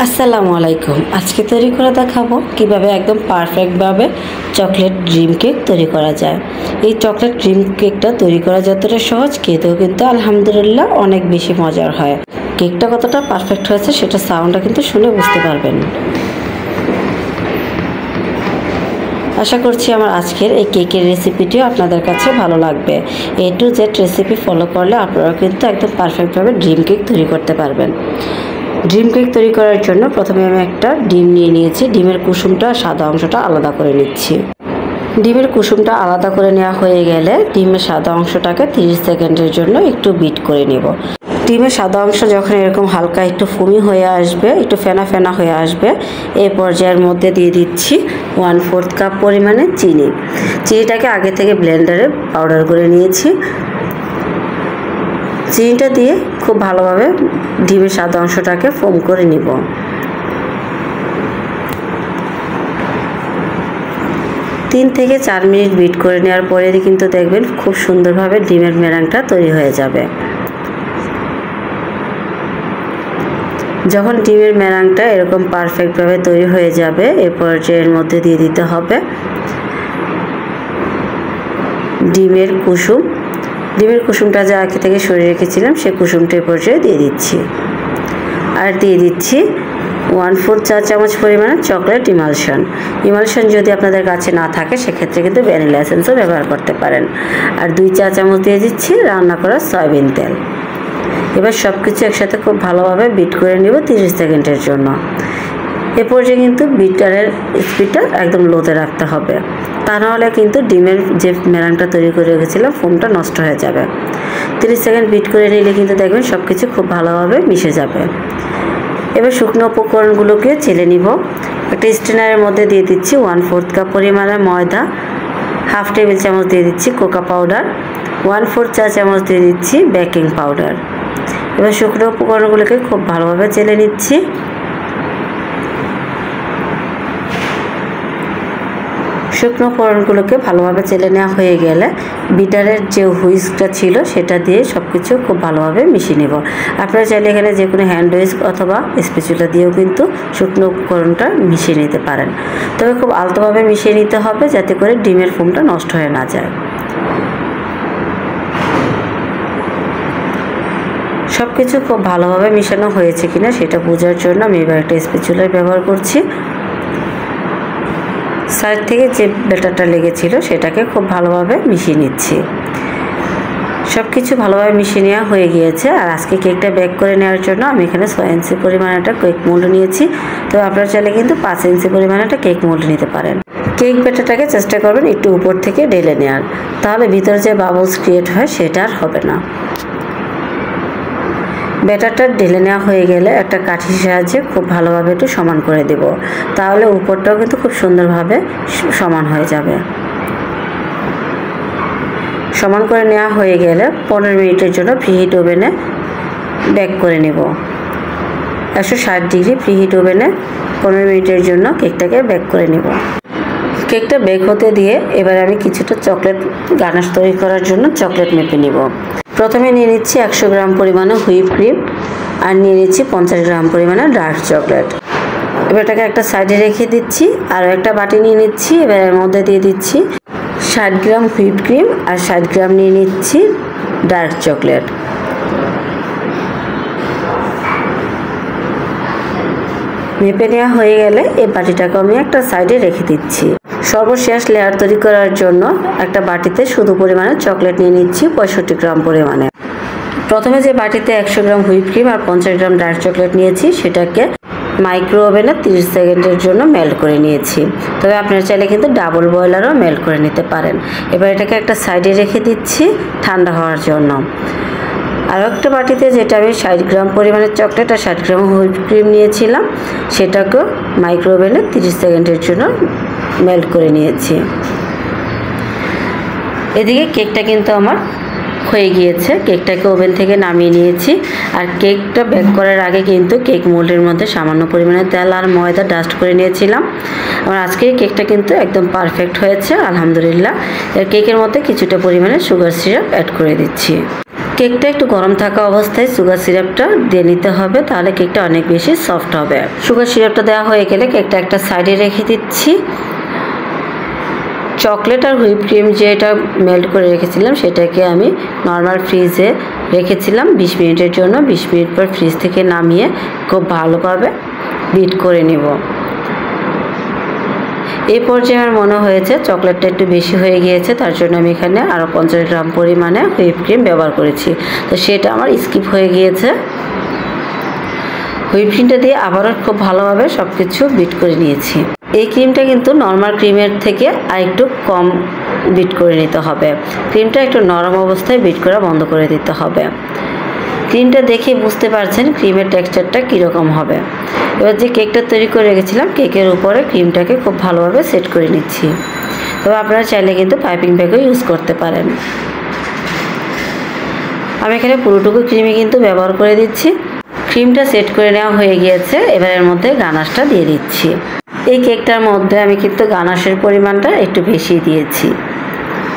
আসসালামু আলাইকুম। আজকে তৈরি করে দেখাবো কিভাবে একদম পারফেক্টভাবে চকলেট ড্রিম কেক তৈরি করা যায়। এই চকলেট ড্রিম কেকটা তৈরি করা যতটা সহজ, খেতেও কিন্তু আলহামদুলিল্লাহ অনেক বেশি মজার হয়। কেকটা কতটা পারফেক্ট হয়েছে সেটা সাউন্ডটা কিন্তু শুনে বুঝতে পারবেন। আশা করছি আমার আজকের এই কেকের রেসিপিটিও আপনাদের কাছে ভালো লাগবে। A to Z recipe follow করলে আপনারা কিন্তু একদম পারফেক্টভাবে ড্রিম কেক তৈরি করতে পারবেন। ড্রিম কেক তৈরি করার জন্য প্রথমে আমি একটা ডিম নিয়ে নিয়েছি। ডিমের কুসুমটা সাদা অংশটা আলাদা করে নিচ্ছি। ডিমের কুসুমটা আলাদা করে নেওয়া হয়ে গেলে ডিমের সাদা অংশটাকে 30 সেকেন্ডের জন্য একটু বিট করে নেব। ডিমের সাদা অংশ যখন এরকম হালকা একটু ফুমি হয়ে আসবে, একটু ফেনা ফেনা হয়ে আসবে, এই পর্যায়ের মধ্যে দিয়ে দিচ্ছি 1/4 কাপ পরিমাণে চিনি। চিনিটাকে আগে থেকে ব্লেন্ডারে পাউডার করে নিয়েছি। চিনিটা দিয়ে খুব ভালোভাবে ডিমের সাদা অংশটাকে ফোম করে নিব। তিন থেকে 4 মিনিট বিট করে নেওয়ার পরে কিন্তু দেখবেন খুব সুন্দরভাবে ডিমের মেরাংটা তৈরি হয়ে যাবে। যখন ডিমের মেরাংটা এরকম পারফেক্টভাবে তৈরি হয়ে যাবে, এ পর্যায়ের মধ্যে দিয়ে দিতে হবে ডিমের কুসুম। ডিমের কুসুমটা যা আগে থেকে সরিয়ে রেখেছিলাম সেই কুসুমটা এ পর্যায়ে দিয়ে দিচ্ছি। আর দিয়ে দিচ্ছি 1/4 চা চামচ পরিমাণে চকলেট ইমালশন। ইমালশন যদি আপনাদের কাছে না থাকে সেক্ষেত্রে কিন্তু ভ্যানিলা এসেন্সও ব্যবহার করতে পারেন। আর 2 চা চামচ দিয়ে দিচ্ছি রান্না করা সয়াবিন তেল। এবার সব কিছু একসাথে খুব ভালোভাবে বিট করে নিব 30 সেকেন্ডের জন্য। এ পর্যায়ে কিন্তু বিটারের স্পিডটা একদম লোতে রাখতে হবে, তা নাহলে কিন্তু ডিমের যে মেরাংটা তৈরি করে রেখেছিলাম ফোমটা নষ্ট হয়ে যাবে। 30 সেকেন্ড বিট করে নিলে কিন্তু দেখবেন সব কিছু খুব ভালোভাবে মিশে যাবে। এবার শুকনো উপকরণগুলোকে চেলে নিব। একটা স্ট্রেনারের মধ্যে দিয়ে দিচ্ছি 1/4 কাপ পরিমাণে ময়দা, 1/2 টেবিল চামচ দিয়ে দিচ্ছি কোকো পাউডার, 1/4 চা চামচ দিয়ে দিচ্ছি বেকিং পাউডার। এবার শুকনো উপকরণগুলোকে খুব ভালোভাবে চেলে নিচ্ছি। শুকনো উপকরণগুলোকে ভালোভাবে চেলে নেওয়া হয়ে গেলে বিটারের যে হুইস্কটা ছিল সেটা দিয়ে সব কিছু খুব ভালোভাবে মিশিয়ে নেব। আপনারা চাইলে এখানে যে কোনো হ্যান্ড হুইস্ক অথবা স্প্যাচুলা দিয়েও কিন্তু শুকনো উপকরণটা মিশিয়ে নিতে পারেন। তবে খুব আলতোভাবে মিশিয়ে নিতে হবে যাতে করে ডিমের ফোমটা নষ্ট হয়ে না যায়। সব কিছু খুব ভালোভাবে মিশানো হয়েছে কিনা সেটা বোঝার জন্য আমি এবার একটা স্প্যাচুলার ব্যবহার করছি। সাইড থেকে যে ব্যাটারটা লেগেছিল সেটাকে খুব ভালোভাবে মিশিয়ে নিচ্ছি। সব কিছু ভালোভাবে মিশিয়ে নেওয়া হয়ে গিয়েছে। আর আজকে কেকটা বেক করে নেওয়ার জন্য আমি এখানে 6 ইঞ্চি পরিমাণে একটা কেক মোল্ড নিয়েছি। তো আপনারা চাইলে কিন্তু 5 ইঞ্চি পরিমাণে একটা কেক মোল্ড নিতে পারেন। কেক ব্যাটারটাকে চেষ্টা করবেন একটু উপর থেকে ঢেলে নেওয়ার, তাহলে ভিতরে যে বাবলস ক্রিয়েট হয় সেটা আর হবে না। ব্যাটারটা ঢেলে নেওয়া হয়ে গেলে একটা কাঠির সাহায্যে খুব ভালোভাবে একটু সমান করে দেব, তাহলে উপরটাও কিন্তু খুব সুন্দরভাবে সমান হয়ে যাবে। সমান করে নেওয়া হয়ে গেলে 15 মিনিটের জন্য প্রিহিট ওভেনে বেক করে নেব। 160 ডিগ্রি প্রিহিট ওভেনে 15 মিনিটের জন্য কেকটাকে বেক করে নেব। কেকটা বেক হতে দিয়ে এবার আমি কিছুটা চকলেট গানাশ তৈরি করার জন্য চকলেট মেপে নেব। প্রথমে নিয়ে নিচ্ছি 100 গ্রাম পরিমাণে হুইপ ক্রিম আর নিয়ে নিচ্ছি 50 গ্রাম পরিমাণে ডার্ক চকলেট। এবার এটাকে একটা সাইডে রেখে দিচ্ছি। আরও একটা বাটি নিয়ে নিচ্ছি। এবার এর মধ্যে দিয়ে দিচ্ছি 60 গ্রাম হুইপ ক্রিম আর 60 গ্রাম নিয়ে নিচ্ছি ডার্ক চকলেট। মেপে নেওয়া হয়ে গেলে এই বাটিটাকে আমি একটা সাইডে রেখে দিচ্ছি। সর্বশেষ লেয়ার তৈরি করার জন্য একটা বাটিতে শুধু পরিমাণে চকলেট নিয়ে নিচ্ছি 65 গ্রাম পরিমাণে। প্রথমে যে বাটিতে 100 গ্রাম হুইপ ক্রিম আর 50 গ্রাম ডার্ক চকলেট নিয়েছি সেটাকে মাইক্রো ওভেনে 30 সেকেন্ডের জন্য মেল্ট করে নিয়েছি। তবে আপনারা চাইলে কিন্তু ডাবল বয়লারও মেল্ট করে নিতে পারেন। এবার এটাকে একটা সাইডে রেখে দিচ্ছি ঠান্ডা হওয়ার জন্য। আর একটা বাটিতে যেটা আমি 60 গ্রাম পরিমাণের চকলেট আর 60 গ্রাম হুইপ ক্রিম নিয়েছিলাম সেটাকেও মাইক্রো ওভেনে 30 সেকেন্ডের জন্য মেল্ট করে নিয়েছি। এদিকে কেকটা কিন্তু আমার হয়ে গিয়েছে। কেকটাকে ওভেন থেকে নামিয়ে নিয়েছি। আর কেকটা বেক করার আগে কিন্তু কেক মোল্ডের মধ্যে সামান্য পরিমাণে তেল আর ময়দা ডাস্ট করে নিয়েছিলাম। আমার আজকের কেকটা কিন্তু একদম পারফেক্ট হয়েছে আলহামদুলিল্লাহ। এর কেকের মধ্যে কিছুটা পরিমাণে সুগার সিরাপ অ্যাড করে দিচ্ছি। কেকটা একটু গরম থাকা অবস্থায় সুগার সিরাপটা দিয়ে নিতে হবে, তাহলে কেকটা অনেক বেশি সফট হবে। সুগার সিরাপটা দেওয়া হয়ে গেলে কেকটা একটা সাইডে রেখে দিচ্ছি। চকলেট আর হুইপ ক্রিম যেটা মেল্ট করে রেখেছিলাম সেটাকে আমি নর্মাল ফ্রিজে রেখেছিলাম 20 মিনিটের জন্য। 20 মিনিট পর ফ্রিজ থেকে নামিয়ে খুব ভালোভাবে বিট করে নেব। এই পর্যায়ে আমার মনে হয়েছে চকলেটটা একটু বেশি হয়ে গিয়েছে, তার জন্য আমি এখানে আরও 50 গ্রাম পরিমাণে হুইপ ক্রিম ব্যবহার করেছি। তো সেটা আমার স্কিপ হয়ে গিয়েছে। হুইপ ক্রিমটা দিয়ে আবারও খুব ভালোভাবে সব কিছু বিট করে নিয়েছি। এই ক্রিমটা কিন্তু নর্মাল ক্রিমের থেকে আরেকটু কম বিট করে নিতে হবে। ক্রিমটা একটু নরম অবস্থায় বিট করা বন্ধ করে দিতে হবে। ক্রিমটা দেখে বুঝতে পারছেন ক্রিমের টেক্সচারটা কীরকম হবে। এবার যে কেকটা তৈরি করে রেখেছিলাম কেকের উপরে ক্রিমটাকে খুব ভালোভাবে সেট করে নিচ্ছি। তবে আপনারা চাইলে কিন্তু পাইপিং ব্যাগও ইউজ করতে পারেন। আমি এখানে পুরোটুকু ক্রিমই কিন্তু ব্যবহার করে দিচ্ছি। ক্রিমটা সেট করে নেওয়া হয়ে গিয়েছে। এবার এর মধ্যে গানাশটা দিয়ে দিচ্ছি। এই কেকটার মধ্যে আমি কিন্তু গানাশের পরিমাণটা একটু বেশি দিয়েছি,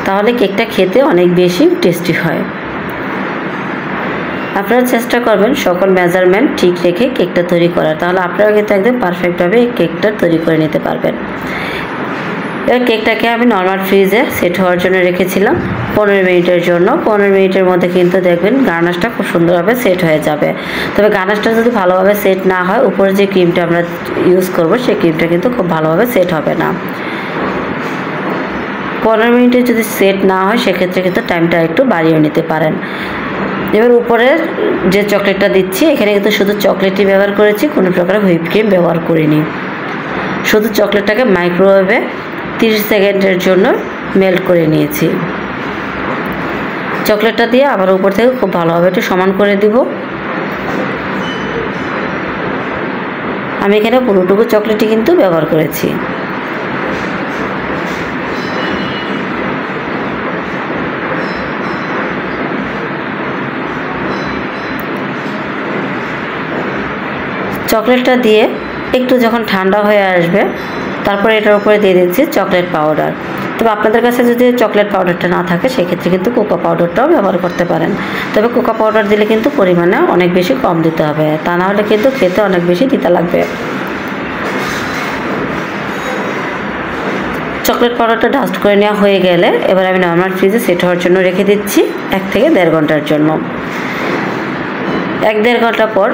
তাহলে কেকটা খেতে অনেক বেশি টেস্টি হয়। আপনারা চেষ্টা করবেন সকল মেজারমেন্ট ঠিক রেখে কেকটা তৈরি করার, তাহলে আপনারা কিন্তু একদম পারফেক্টভাবে এই কেকটা তৈরি করে নিতে পারবেন। এবার কেকটাকে আমি নর্মাল ফ্রিজে সেট হওয়ার জন্য রেখেছিলাম 15 মিনিটের জন্য। 15 মিনিটের মধ্যে কিন্তু দেখবেন গানাশটা খুব সুন্দরভাবে সেট হয়ে যাবে। তবে গানাশটা যদি ভালোভাবে সেট না হয়, উপরে যে ক্রিমটা আমরা ইউজ করব সেই ক্রিমটা কিন্তু খুব ভালোভাবে সেট হবে না। 15 মিনিটে যদি সেট না হয় সেক্ষেত্রে কিন্তু টাইমটা একটু বাড়িয়ে নিতে পারেন। এবার উপরে যে চকলেটটা দিচ্ছি এখানে কিন্তু শুধু চকলেটই ব্যবহার করেছি, কোনো প্রকার হুইপ ক্রিম ব্যবহার করিনি। শুধু চকলেটটাকে মাইক্রোওয়েভে 30 সেকেন্ডের জন্য মেল্ট করে নিয়েছি। চকলেটটা দিয়ে আবার উপর থেকে খুব ভালোভাবে একটু সমান করে দিব। আমি এখানে পুরোটুকু চকলেটই কিন্তু ব্যবহার করেছি। চকলেটটা দিয়ে একটু যখন ঠান্ডা হয়ে আসবে তারপরে এটার উপরে দিয়ে দিচ্ছি চকলেট পাউডার। তবে আপনাদের কাছে যদি চকলেট পাউডারটা না থাকে সেক্ষেত্রে কিন্তু কোকো পাউডারটাও ব্যবহার করতে পারেন। তবে কোকো পাউডার দিলে কিন্তু পরিমাণে অনেক বেশি কম দিতে হবে, তা না হলে কিন্তু খেতে অনেক বেশি তিতা লাগবে। চকলেট পাউডারটা ডাস্ট করে নেওয়া হয়ে গেলে এবার আমি নর্মাল ফ্রিজে সেট হওয়ার জন্য রেখে দিচ্ছি 1 থেকে 1.5 ঘন্টার জন্য। 1-1.5 ঘন্টা পর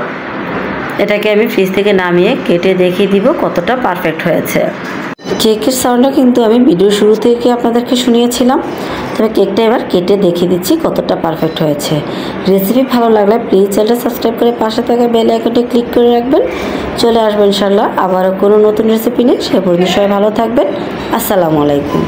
এটাকে আমি ফ্রিজ থেকে নামিয়ে কেটে দেখিয়ে দিব কতটা পারফেক্ট হয়েছে। কেকের সাউন্ডটা কিন্তু আমি ভিডিও শুরু থেকে আপনাদেরকে শুনিয়েছিলাম। তবে কেকটা এবার কেটে দেখিয়ে দিচ্ছি কতটা পারফেক্ট হয়েছে। রেসিপি ভালো লাগলে প্লিজ চ্যানেলটা সাবস্ক্রাইব করে পাশে থাকা বেল আইকনটি ক্লিক করে রাখবেন। চলে আসবেন ইনশাআল্লাহ আবারও কোনো নতুন রেসিপি নিয়ে। সে পর্যন্ত সবাই ভালো থাকবেন। আসসালামু আলাইকুম।